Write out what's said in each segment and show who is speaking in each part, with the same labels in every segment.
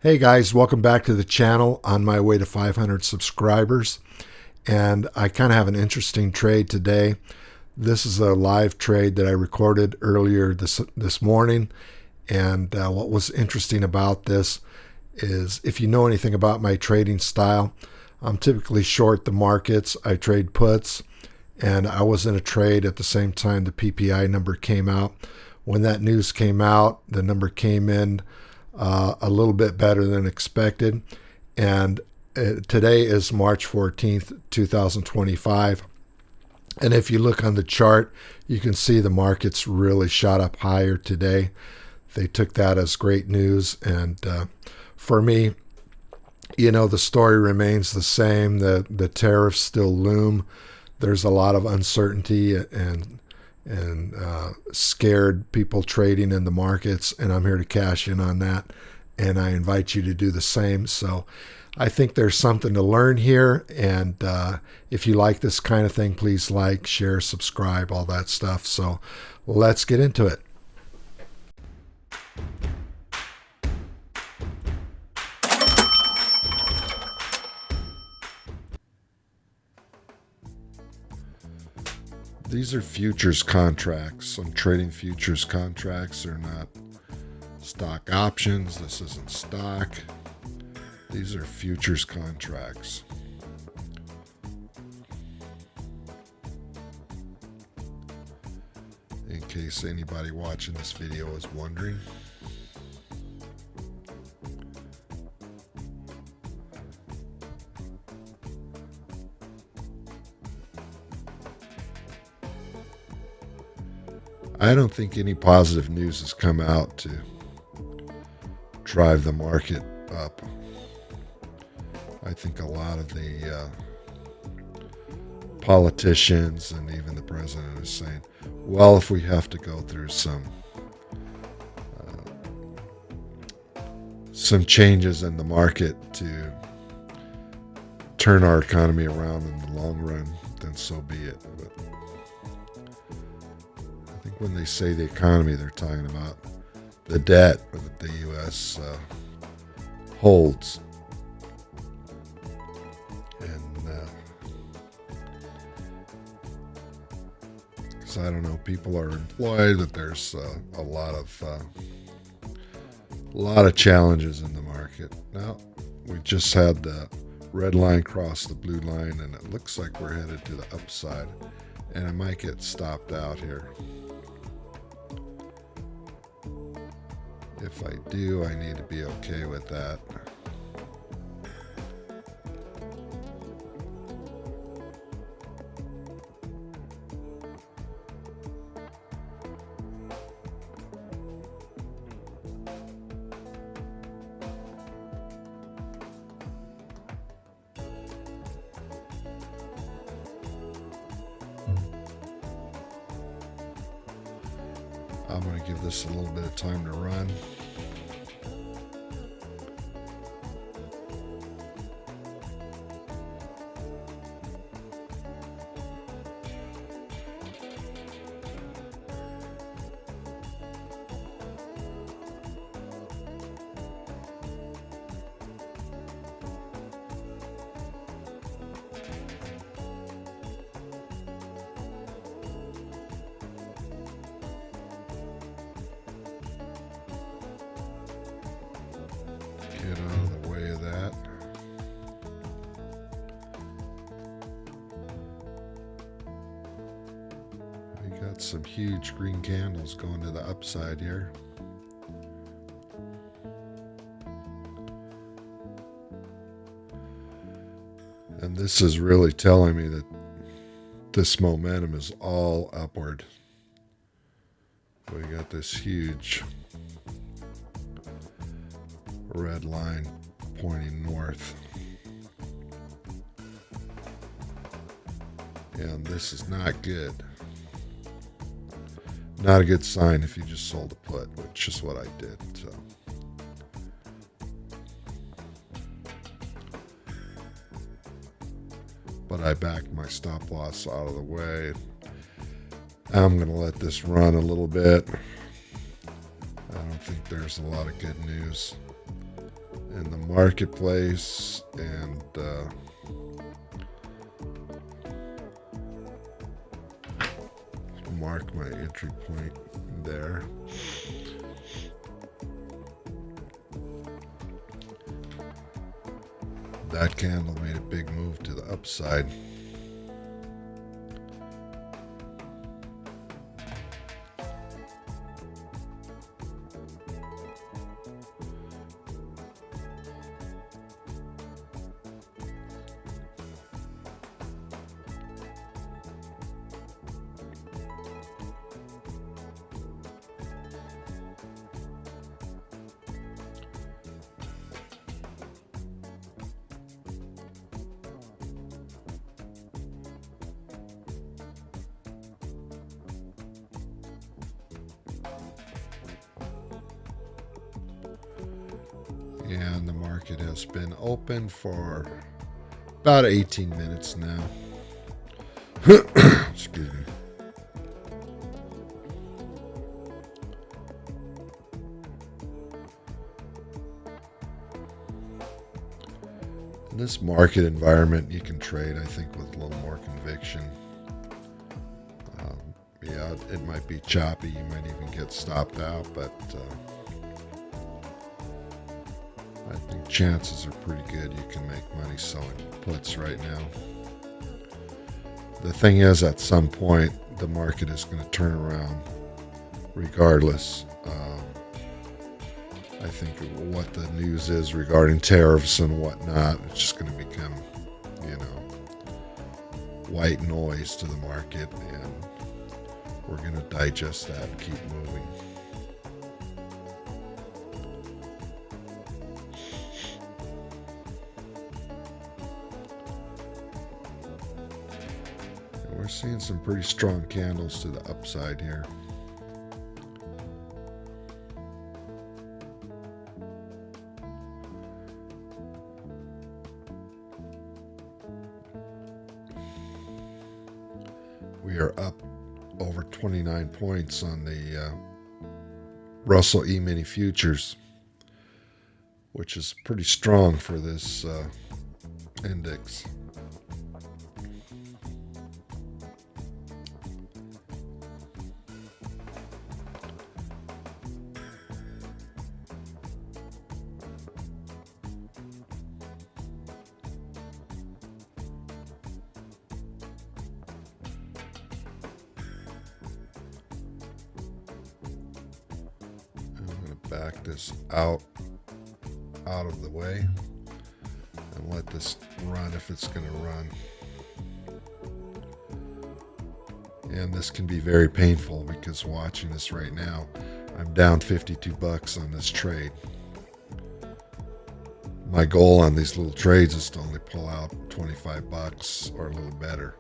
Speaker 1: Hey guys, welcome back to the channel. On my way to 500 subscribers, and I kind of have an interesting trade today. This is a live trade that I recorded earlier this morning, and what was interesting about this is, if you know anything about my trading style, I'm typically short the markets. I trade puts, and I was in a trade at the same time the PPI number came out. When that news came out, the number came in a little bit better than expected, and today is March 14th, 2025, and if you look on the chart, you can see the markets really shot up higher today. They took that as great news, and for me, the story remains the same. The tariffs still loom. There's a lot of uncertainty and scared people trading in the markets, and I'm here to cash in on that, and I invite you to do the same. So I think there's something to learn here, and if you like this kind of thing, please like, share, subscribe, all that stuff. So let's get into it. These are futures contracts. I'm trading futures contracts. They're not stock options. This isn't stock. These are futures contracts. In case anybody watching this video is wondering. I don't think any positive news has come out to drive the market up. I think a lot of the politicians and even the president is saying, well, if we have to go through some changes in the market to turn our economy around in the long run, then so be it. But I think when they say the economy, they're talking about the debt that the U.S. holds. And because I don't know, people are employed, but there's a lot of challenges in the market. Now, we just had the red line cross the blue line, and it looks like we're headed to the upside, and I might get stopped out here. If I do, I need to be okay with that. I'm going to give this a little bit of time to run. Get out of the way of that. We got some huge green candles going to the upside here. And this is really telling me that this momentum is all upward. We got this huge red line pointing north, and this is not good. Not a good sign if you just sold a put, which is what I did. So but I backed my stop loss out of the way. I'm going to let this run a little bit. I don't think there's a lot of good news marketplace and mark my entry point there. That candle made a big move to the upside. And the market has been open for about 18 minutes now. Excuse me. In this market environment, you can trade, I think, with a little more conviction. Yeah, it might be choppy. You might even get stopped out, but I think chances are pretty good you can make money selling puts right now. The thing is, at some point, the market is going to turn around regardless. I think what the news is regarding tariffs and whatnot, it's just going to become, white noise to the market, and we're going to digest that and keep moving. We're seeing some pretty strong candles to the upside here. We are up over 29 points on the Russell E-mini futures, which is pretty strong for this index. Back this out of the way and let this run if it's going to run. And this can be very painful because watching this right now, I'm down 52 bucks on this trade. My goal on these little trades is to only pull out 25 bucks or a little better.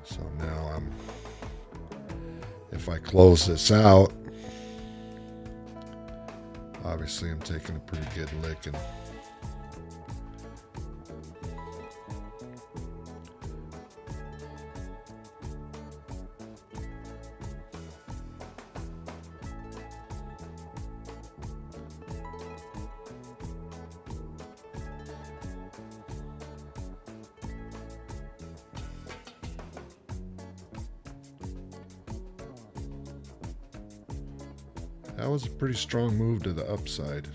Speaker 1: So now if I close this out, obviously I'm taking a pretty good licking. That was a pretty strong move to the upside.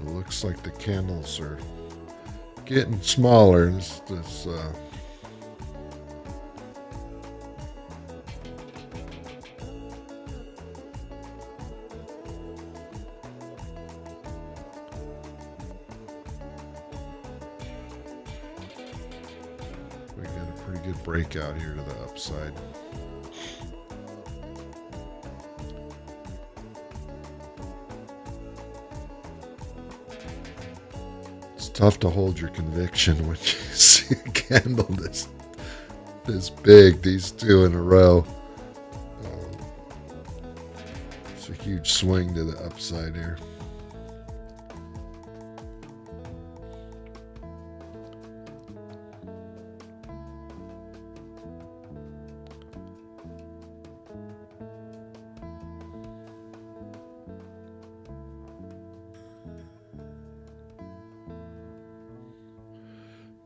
Speaker 1: It looks like the candles are getting smaller. We got a pretty good breakout here to the upside. tough to hold your conviction when you see a candle this big, these two in a row. It's a huge swing to the upside here.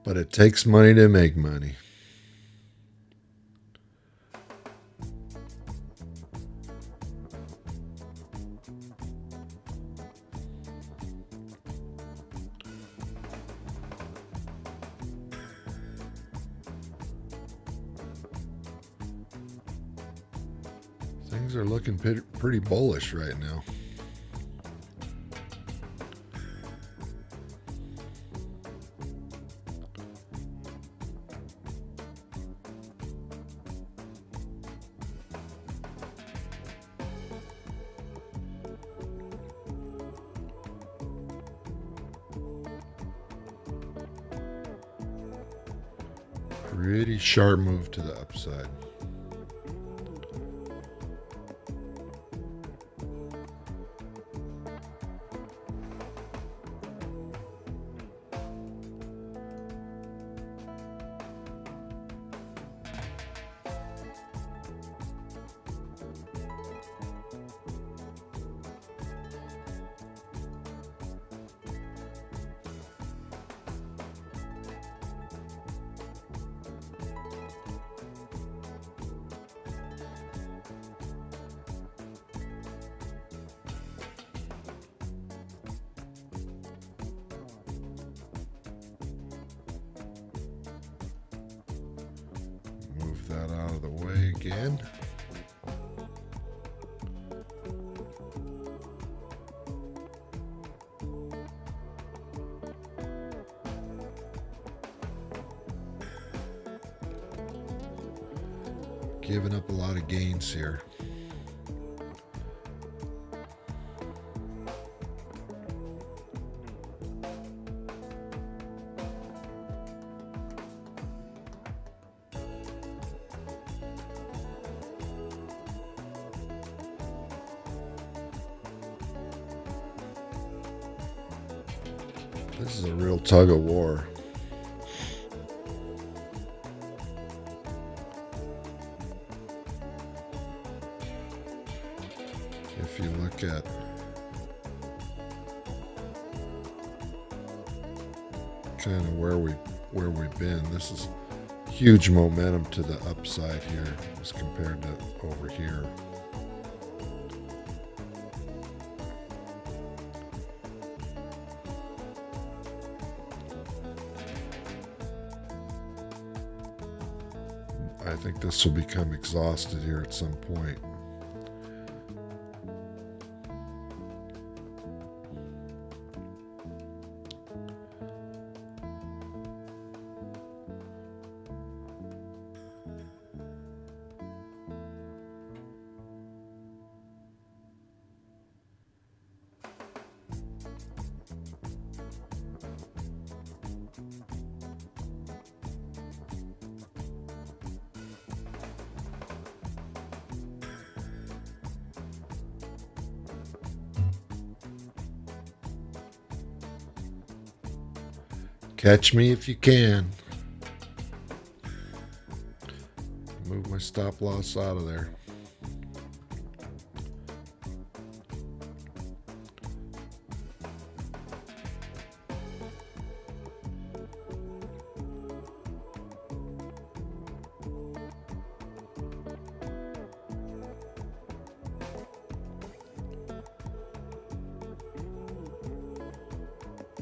Speaker 1: But it takes money to make money. Things are looking pretty bullish right now. Pretty sharp move to the upside. Move that out of the way again. Giving up a lot of gains here. This is a real tug of war. If you look at kind of where we've been, this is huge momentum to the upside here as compared to over here. I think this will become exhausted here at some point. Catch me if you can. Move my stop loss out of there.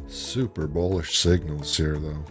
Speaker 1: Super bullish signals here, though.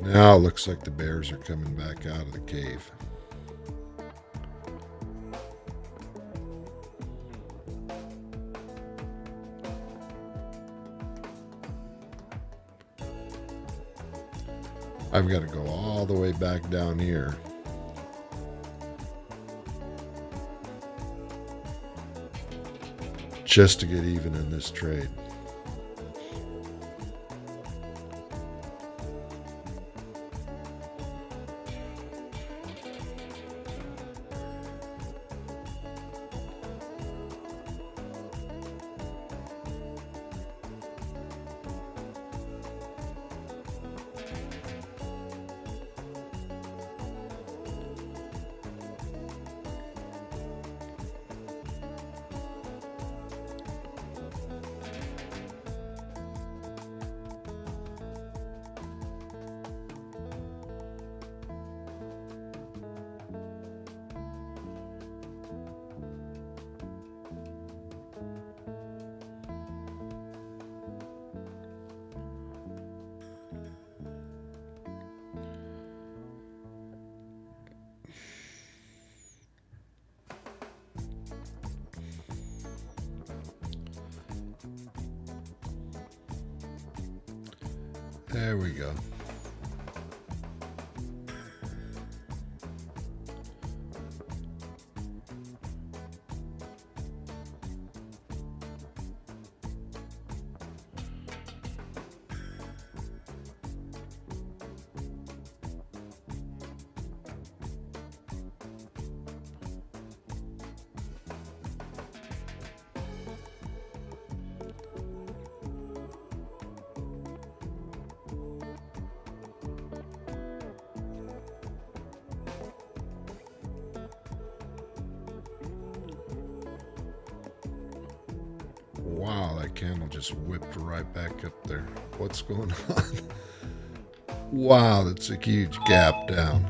Speaker 1: Now it looks like the bears are coming back out of the cave. I've got to go all the way back down here. Just to get even in this trade. There we go. Wow, that candle just whipped right back up there. What's going on? Wow, that's a huge gap down.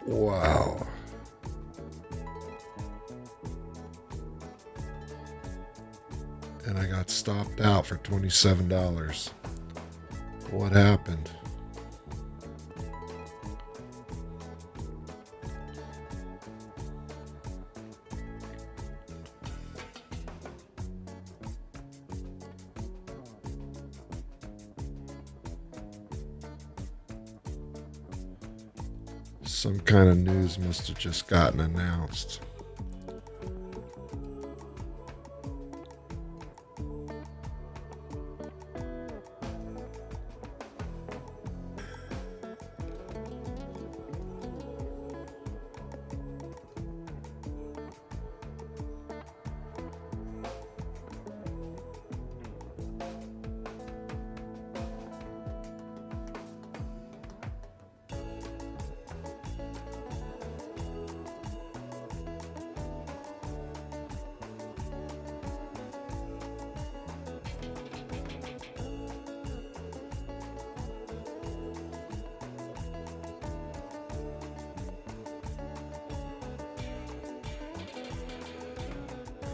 Speaker 1: Wow. And I got stopped out for $27. What happened? Some kind of news must have just gotten announced.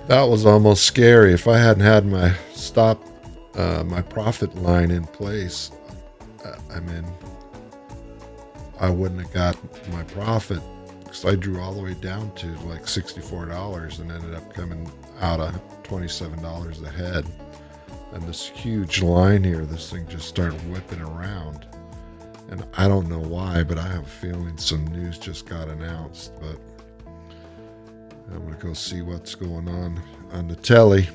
Speaker 1: That was almost scary. If I hadn't had my stop, my profit line in place, I mean, I wouldn't have got my profit because I drew all the way down to like $64 and ended up coming out of $27 ahead. And this huge line here, this thing just started whipping around. And I don't know why, but I have a feeling some news just got announced. But I'm going to go see what's going on the telly.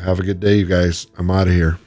Speaker 1: Have a good day, you guys. I'm out of here.